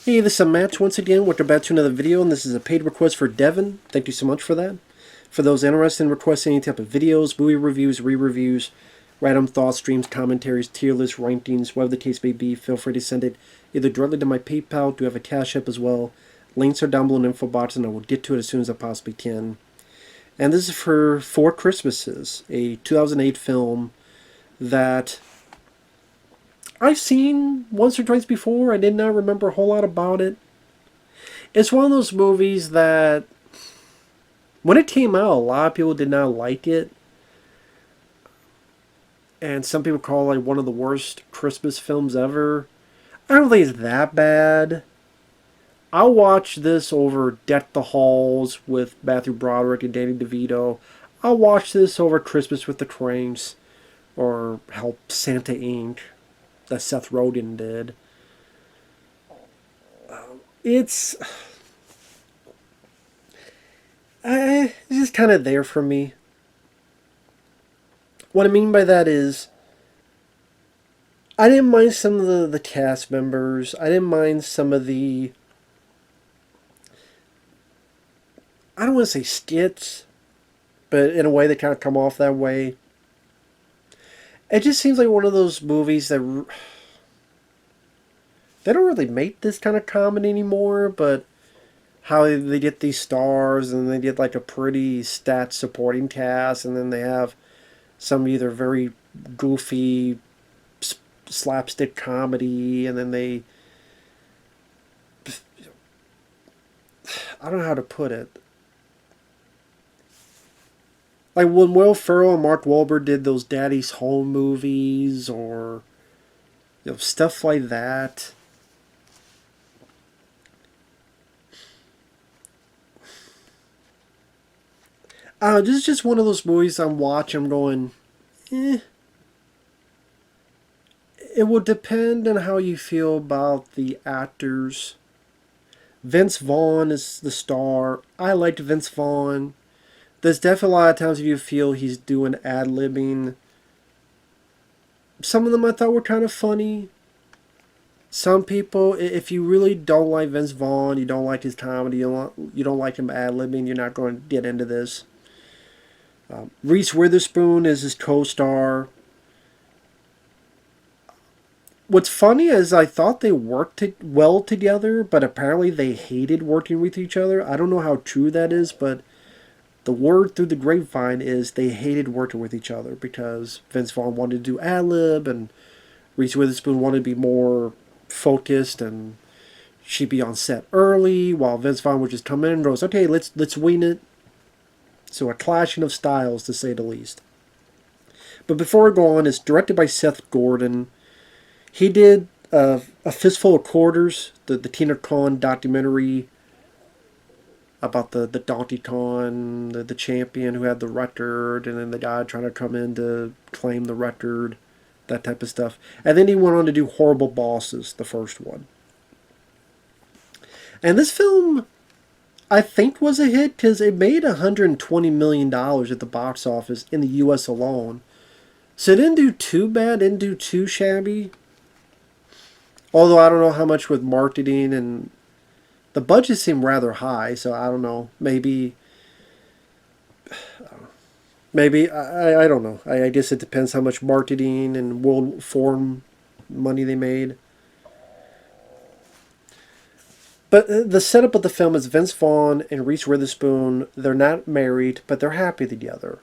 Hey, this is Matt once again. Welcome back to another video, and this is a paid request for Devon. Thank you so much for that. For those interested in requesting any type of videos, movie reviews, re-reviews, random thoughts, streams, commentaries, tier lists, rankings, whatever the case may be, feel free to send it either directly to my PayPal. Do have a CashApp as well. Links are down below in the info box, and I will get to it as soon as I possibly can. And this is for Four Christmases, a 2008 film that I've seen once or twice before. I did not remember a whole lot about it. It's one of those movies that, when it came out, a lot of people did not like it. And some people call it like one of the worst Christmas films ever. I don't think it's that bad. I'll watch this over Deck the Halls with Matthew Broderick and Danny DeVito. I'll watch this over Christmas with the Cranks. Or Help Santa Inc. that Seth Rogen did. It's just kind of there for me. What I mean by that is, I didn't mind some of the cast members. I didn't mind some of the, I don't want to say skits, but in a way they kind of come off that way. It just seems like one of those movies that they don't really make this kind of comedy anymore, but how they get these stars and they get like a pretty stat supporting cast, and then they have some either very goofy slapstick comedy, and then they, I don't know how to put it. Like when Will Ferrell and Mark Wahlberg did those Daddy's Home movies, or stuff like that. This is just one of those movies I'm watching. I'm going, eh. It will depend on how you feel about the actors. Vince Vaughn is the star. I liked Vince Vaughn. There's definitely a lot of times if you feel he's doing ad-libbing. Some of them I thought were kind of funny. Some people, if you really don't like Vince Vaughn, you don't like his comedy, you don't like him ad-libbing, you're not going to get into this. Reese Witherspoon is his co-star. What's funny is I thought they worked well together, but apparently they hated working with each other. I don't know how true that is, but the word through the grapevine is they hated working with each other because Vince Vaughn wanted to do ad-lib and Reese Witherspoon wanted to be more focused, and she'd be on set early while Vince Vaughn would just come in and goes, okay, let's wing it. So a clashing of styles, to say the least. But before I go on, it's directed by Seth Gordon. He did A Fistful of Quarters, the Tina Khan documentary about the Donkey Kong, the champion who had the record, and then the guy trying to come in to claim the record, that type of stuff. And then he went on to do Horrible Bosses, the first one. And this film, I think, was a hit because it made $120 million at the box office in the U.S. alone. So it didn't do too bad, didn't do too shabby. Although I don't know how much with marketing, and the budget seemed rather high, so I don't know. Maybe I don't know. I guess it depends how much marketing and World Forum money they made. But the setup of the film is Vince Vaughn and Reese Witherspoon. They're not married, but they're happy together.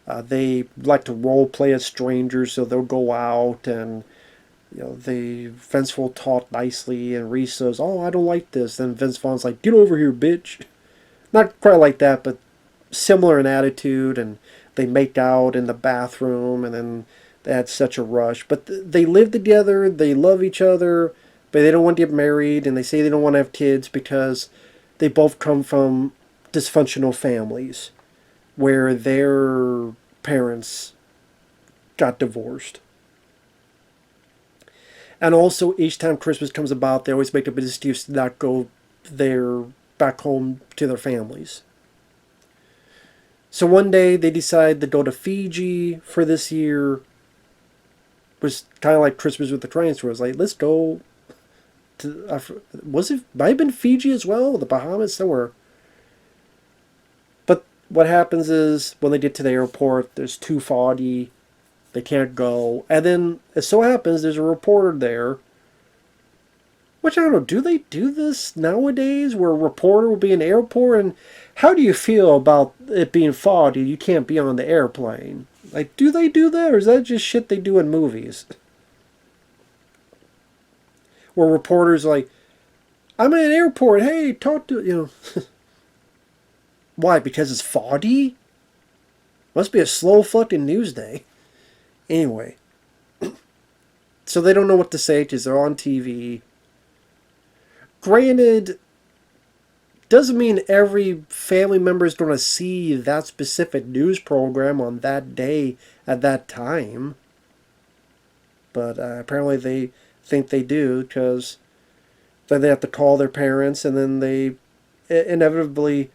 They like to role play as strangers, so they'll go out and Vince will talk nicely, and Reese says, "Oh, I don't like this." Then Vince Vaughn's like, "Get over here, bitch." Not quite like that, but similar in attitude, and they make out in the bathroom, and then they had such a rush. But they live together, they love each other, but they don't want to get married, and they say they don't want to have kids because they both come from dysfunctional families where their parents got divorced. And also, each time Christmas comes about, they always make up an excuse to not go back home to their families. So one day, they decide to go to Fiji for this year. It was kind of like Christmas with the Cranks, where it was like, let's go was it, might have been Fiji as well, the Bahamas, somewhere. But what happens is when they get to the airport, there's too foggy, they can't go, and then it so happens there's a reporter there. Which I don't know, do they do this nowadays where a reporter will be in the airport? And how do you feel about it being foggy? You can't be on the airplane. Like, do they do that, or is that just shit they do in movies? Where reporters like, I'm at an airport, hey, talk to, Why, because it's foggy? Must be a slow fucking news day. Anyway. So they don't know what to say because they're on TV. Granted, doesn't mean every family member is going to see that specific news program on that day at that time. But apparently they think they do, because then they have to call their parents, and then they inevitably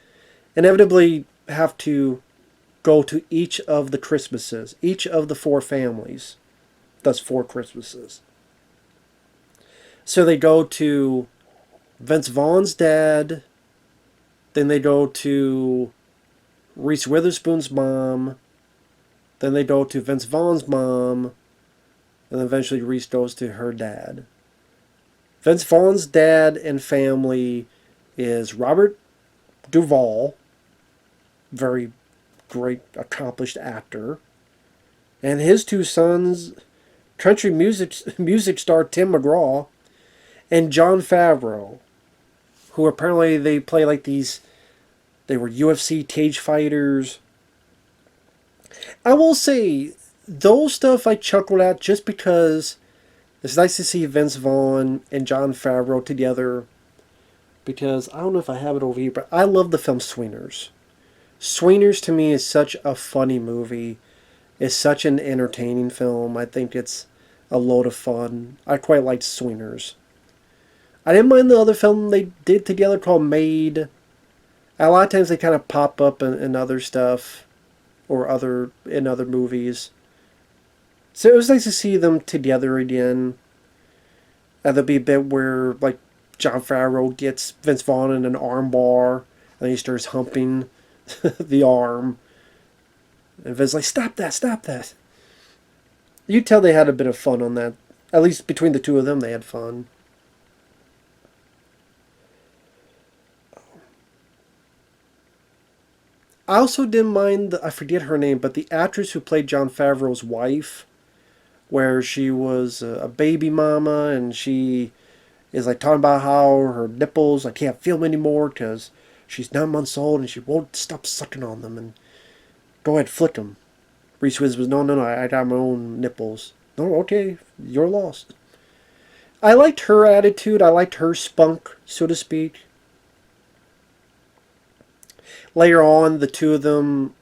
have to go to each of the Christmases, each of the 4 families. That's 4 Christmases. So they go to Vince Vaughn's dad, then they go to Reese Witherspoon's mom, then they go to Vince Vaughn's mom, and then eventually Reese goes to her dad. Vince Vaughn's dad and family is Robert Duvall, very great, accomplished actor, and his 2 sons, country music star Tim McGraw, and Jon Favreau, who apparently they play like these, they were UFC cage fighters. I will say, those stuff I chuckled at just because it's nice to see Vince Vaughn and Jon Favreau together, because I don't know if I have it over here, but I love the film Swingers. Swingers to me is such a funny movie. It's such an entertaining film. I think it's a load of fun. I quite liked Swingers. I didn't mind the other film they did together called Made. A lot of times they kind of pop up in other stuff, or in other movies. So it was nice to see them together again. And there'll be a bit where, like, Jon Favreau gets Vince Vaughn in an arm bar, and he starts humping the arm. And Vince's like, stop that, stop that. You tell they had a bit of fun on that. At least between the 2 of them, they had fun. I also didn't mind, I forget her name, but the actress who played Jon Favreau's wife, where she was a baby mama, and she is like talking about how her nipples, I can't feel them anymore because she's 9 months old and she won't stop sucking on them, and go ahead, flick them. Reese Witherspoon, no, I got my own nipples. No, okay, you're lost. I liked her attitude, I liked her spunk, so to speak. Later on, the 2 of them,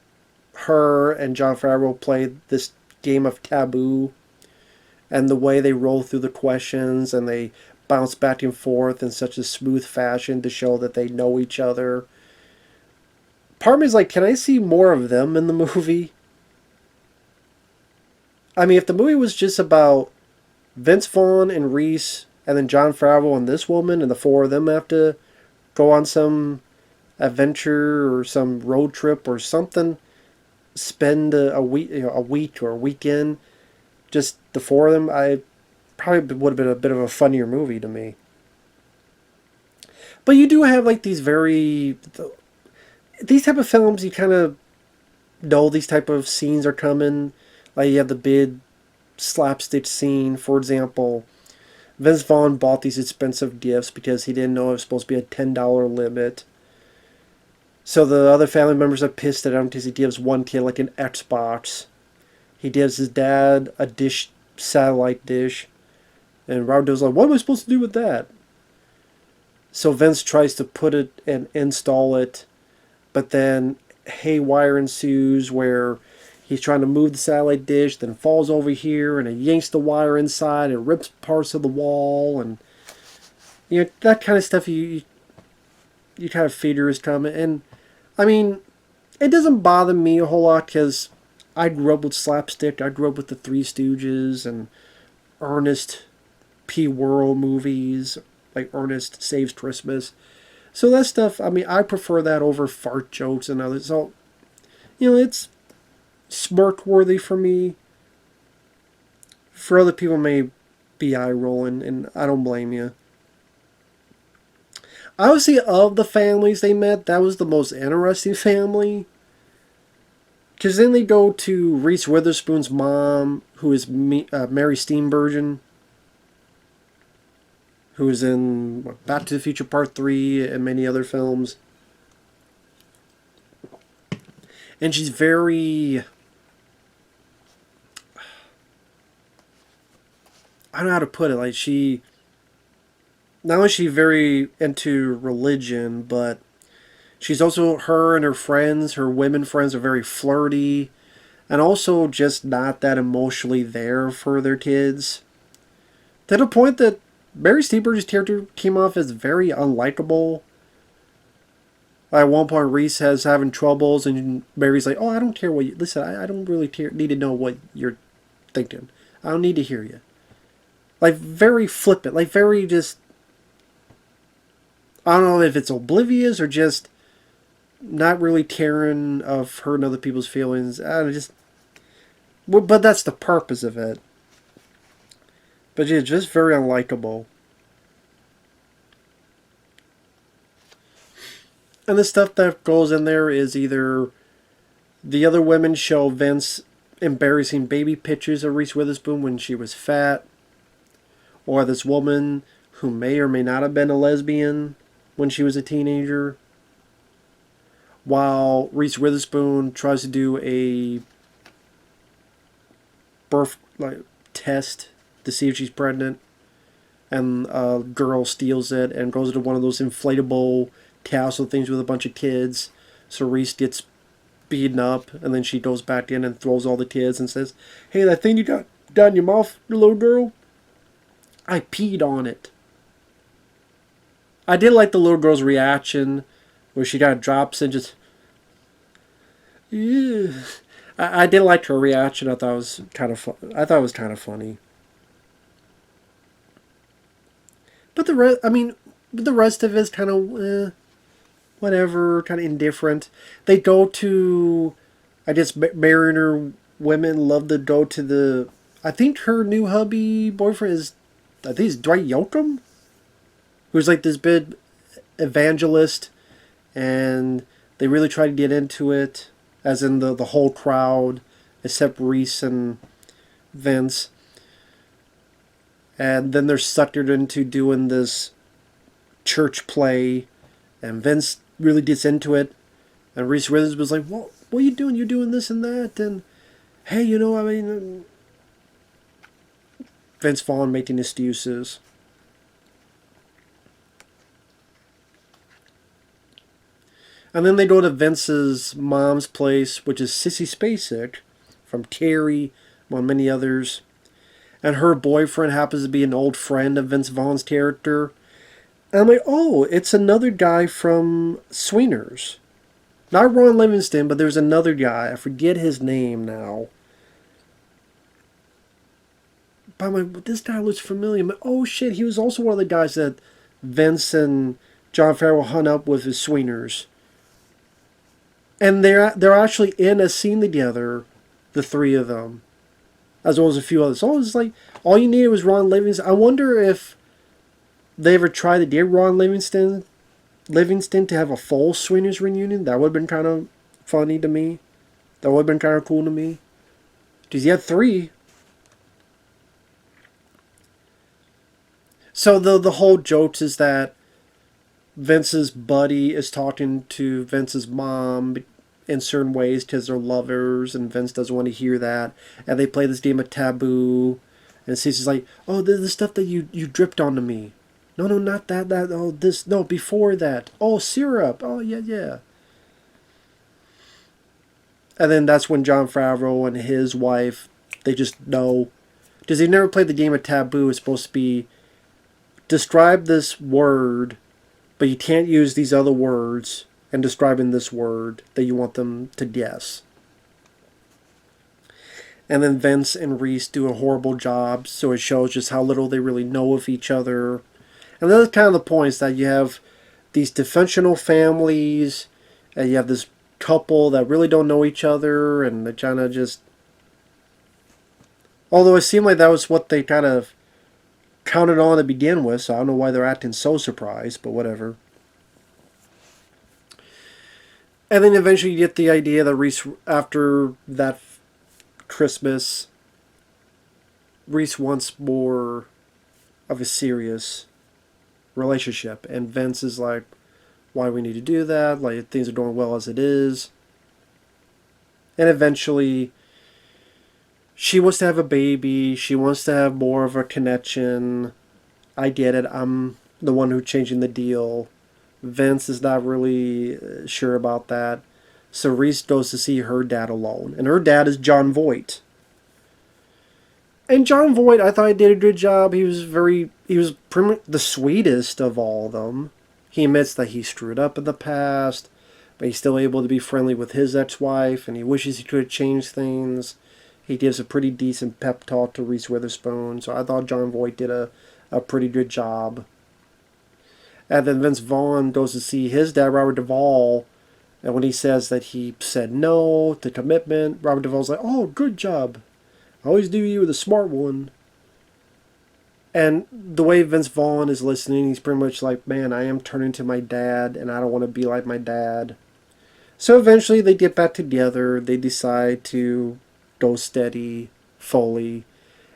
her and Jon Favreau, played this game of Taboo, and the way they roll through the questions and they bounce back and forth in such a smooth fashion to show that they know each other. Part of me is like, can I see more of them in the movie? I mean, if the movie was just about Vince Vaughn and Reese, and then Jon Favreau and this woman, and the 4 of them have to go on some adventure or some road trip or something, spend a week or a weekend, just the 4 of them, I probably would have been a bit of a funnier movie to me. But you do have like these type of films, you kind of know these type of scenes are coming. Like you have the big slapstick scene, for example. Vince Vaughn bought these expensive gifts because he didn't know it was supposed to be a $10 limit. So the other family members are pissed at him because he gives one kid like an Xbox. He gives his dad a satellite dish. And Robert Duvall's like, what am I supposed to do with that? So Vince tries to put it and install it. But then haywire ensues where he's trying to move the satellite dish, then falls over here, and it yanks the wire inside and rips parts of the wall. And that kind of stuff you kind of figure is coming. And I mean, it doesn't bother me a whole lot because I grew up with slapstick. I grew up with the Three Stooges and Ernest P. Worrell movies. like Ernest Saves Christmas. So that stuff, I mean, I prefer that over fart jokes and others. So, it's smirk worthy for me. For other people, may be eye rolling, and I don't blame you. Obviously, of the families they met, that was the most interesting family. Because then they go to Reese Witherspoon's mom, who is Mary Steenburgen, who is in Back to the Future Part 3 and many other films. And she's very... I don't know how to put it. Like, she... Not only is she very into religion, but she's also... Her and her friends, her women friends, are very flirty. And also just not that emotionally there for their kids. To the point that Mary Steenburgen's character came off as very unlikable. At one point, Reese has having troubles, and Mary's like, "Oh, I don't care what you... Listen, I don't really need to know what you're thinking. I don't need to hear you." Like, very flippant. Like, very just... I don't know if it's oblivious or just not really caring of her and other people's feelings. I don't just... But that's the purpose of it. But yeah, just very unlikable. And the stuff that goes in there is either the other women show Vince embarrassing baby pictures of Reese Witherspoon when she was fat, or this woman who may or may not have been a lesbian when she was a teenager, while Reese Witherspoon tries to do a birth test to see if she's pregnant, and a girl steals it and goes into one of those inflatable castle things with a bunch of kids. So Reese gets beaten up, and then she goes back in and throws all the kids and says, "Hey, that thing you got down your mouth, little girl, I peed on it." I did like the little girl's reaction where she got drops and just... Yeah. I did like her reaction. I thought it was kind of funny. But the rest of it is kind of whatever, kind of indifferent. They go to, I guess, Mariner women love to go to the... I think her new hubby boyfriend is, I think it's Dwight Yoakam, who's like this big evangelist, and they really try to get into it, as in the whole crowd, except Reese and Vince. And then they're suckered into doing this church play, and Vince really gets into it, and Reese Witherspoon was like, "What are you doing? You're doing this and that, and hey, Vince Vaughn making excuses." And then they go to Vince's mom's place, which is Sissy Spacek from Carrie, among many others. And her boyfriend happens to be an old friend of Vince Vaughn's character. And I'm like, oh, it's another guy from Swingers. Not Ron Livingston, but there's another guy. I forget his name now. But I'm like, this guy looks familiar. I'm like, oh shit, he was also one of the guys that Vince and Jon Favreau hung up with his Swingers. And they're actually in a scene together, the three of them, as well as a few others. So it's like, all you needed was Ron Livingston. I wonder if they ever tried to get Ron Livingston to have a full Swingers reunion. That would have been kind of funny to me. That would have been kind of cool to me. Because he had three. So the whole joke is that Vince's buddy is talking to Vince's mom in certain ways because they're lovers, and Vince doesn't want to hear that. And they play this game of Taboo, and Cece's like, "Oh, the stuff that you dripped onto me. No, not that. Oh, this. No, before that. Oh, syrup. Oh, yeah." And then that's when Jon Favreau and his wife, they just know. Because they've never played the game of Taboo. It's supposed to be, describe this word, but you can't use these other words and describing this word that you want them to guess. And then Vince and Reese do a horrible job, so it shows just how little they really know of each other. And that's kind of the point, is that you have these dysfunctional families, and you have this couple that really don't know each other, and they kind of just... Although it seemed like that was what they kind of counted on to begin with, so I don't know why they're acting so surprised, but whatever. And then eventually you get the idea that Reese, after that Christmas, Reese wants more of a serious relationship. And Vince is like, why do we need to do that? Like, things are going well as it is. And eventually, she wants to have a baby. She wants to have more of a connection. I get it. I'm the one who's changing the deal. Vince is not really sure about that. So Reese goes to see her dad alone. And her dad is Jon Voight. And Jon Voight, I thought he did a good job. He was pretty much the sweetest of all of them. He admits that he screwed up in the past, but he's still able to be friendly with his ex-wife, and he wishes he could have changed things. He gives a pretty decent pep talk to Reese Witherspoon, so I thought Jon Voight did a pretty good job. And then Vince Vaughn goes to see his dad, Robert Duvall, and when he says that he said no to commitment, Robert Duvall's like, oh, good job. I always knew you were the smart one. And the way Vince Vaughn is listening, he's pretty much like, man, I am turning to my dad, and I don't want to be like my dad. So eventually they get back together. They decide to go steady, fully.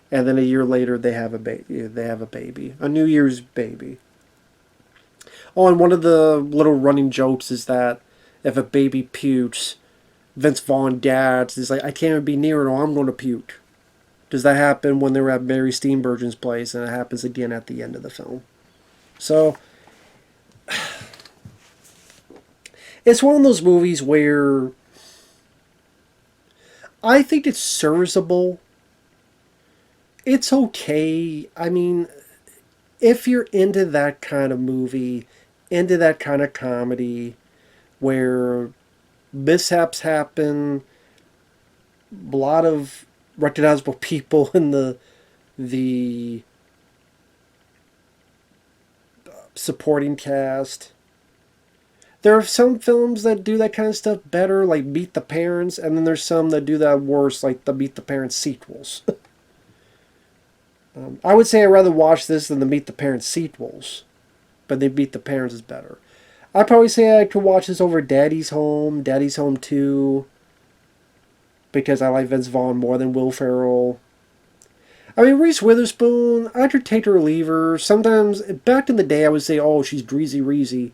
And then a year later, they have a baby. A New Year's baby. Oh, and one of the little running jokes is that if a baby pukes, Vince Vaughn gags. He's like, I can't even be near it or I'm going to puke. Does that happen when they were at Mary Steenburgen's place, and it happens again at the end of the film. So, it's one of those movies where I think it's serviceable. It's okay. I mean, if you're into that kind of movie, into that kind of comedy, where mishaps happen, a lot of recognizable people in the supporting cast. There are some films that do that kind of stuff better, like Meet the Parents, and then there's some that do that worse, like the Meet the Parents sequels. I would say I'd rather watch this than the Meet the Parents sequels, but the Meet the Parents is better. I'd probably say I could watch this over Daddy's Home 2, because I like Vince Vaughn more than Will Ferrell. I mean, Reese Witherspoon, I could take her or leave her. Sometimes, back in the day, I would say, oh, she's greasy Reezy.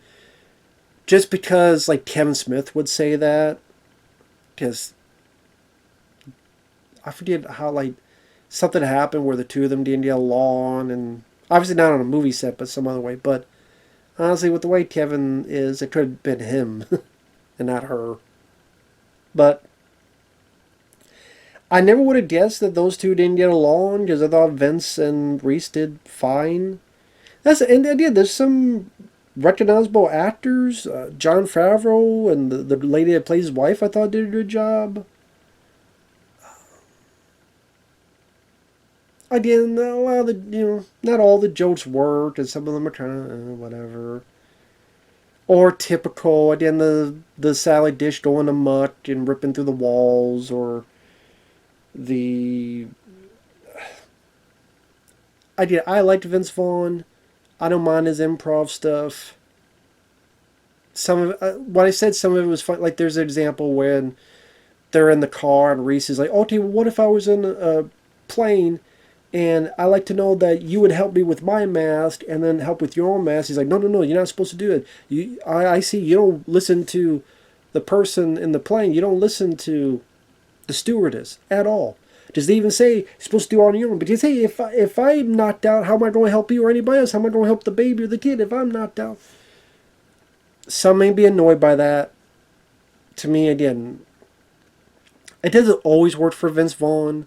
Just because, like, Kevin Smith would say that. Because I forget how, like, something happened where the two of them didn't get along. And obviously not on a movie set, but some other way. But honestly, with the way Kevin is, it could have been him and not her. But I never would have guessed that those two didn't get along, because I thought Vince and Reese did fine. And again, there's some recognizable actors. Jon Favreau and the lady that plays his wife, I thought did a good job. Again, a lot of the, not all the jokes work, and some of them are kind of whatever. Or typical, again, the salad dish going amok and ripping through the walls, or I liked Vince Vaughn. I don't mind his improv stuff. Some of when I said some of it was fun, like there's an example when they're in the car and Reese is like, okay, well, what if I was in a plane and I like to know that you would help me with my mask and then help with your own mask. He's like, no, you're not supposed to do it. I see you don't listen to the person in the plane. You don't listen to the stewardess at all. Does they even say you're supposed to do it on your own? Because hey, if I'm knocked out, how am I going to help you or anybody else? How am I going to help the baby or the kid if I'm knocked out? Some may be annoyed by that. To me, again, it doesn't always work for Vince Vaughn.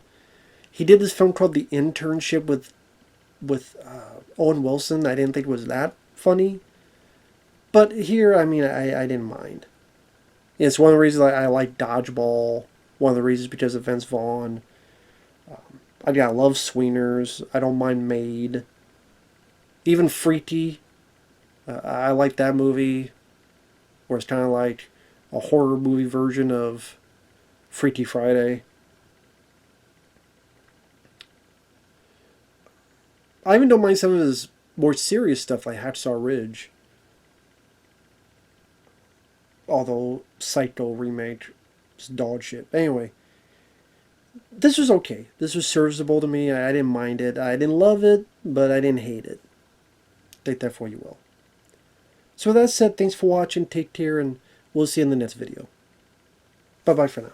He did this film called The Internship with Owen Wilson. I didn't think it was that funny. But here, I mean, I didn't mind. It's one of the reasons I like Dodgeball. One of the reasons because of Vince Vaughn. I love Swingers. I don't mind Maid. Even Freaky. I like that movie, where it's kind of like a horror movie version of Freaky Friday. I even don't mind some of his more serious stuff like Hacksaw Ridge. Although Psycho remake is dog shit. Anyway, this was okay. This was serviceable to me. I didn't mind it. I didn't love it, but I didn't hate it. Take that for you will. So with that said, thanks for watching. Take care, and we'll see you in the next video. Bye-bye for now.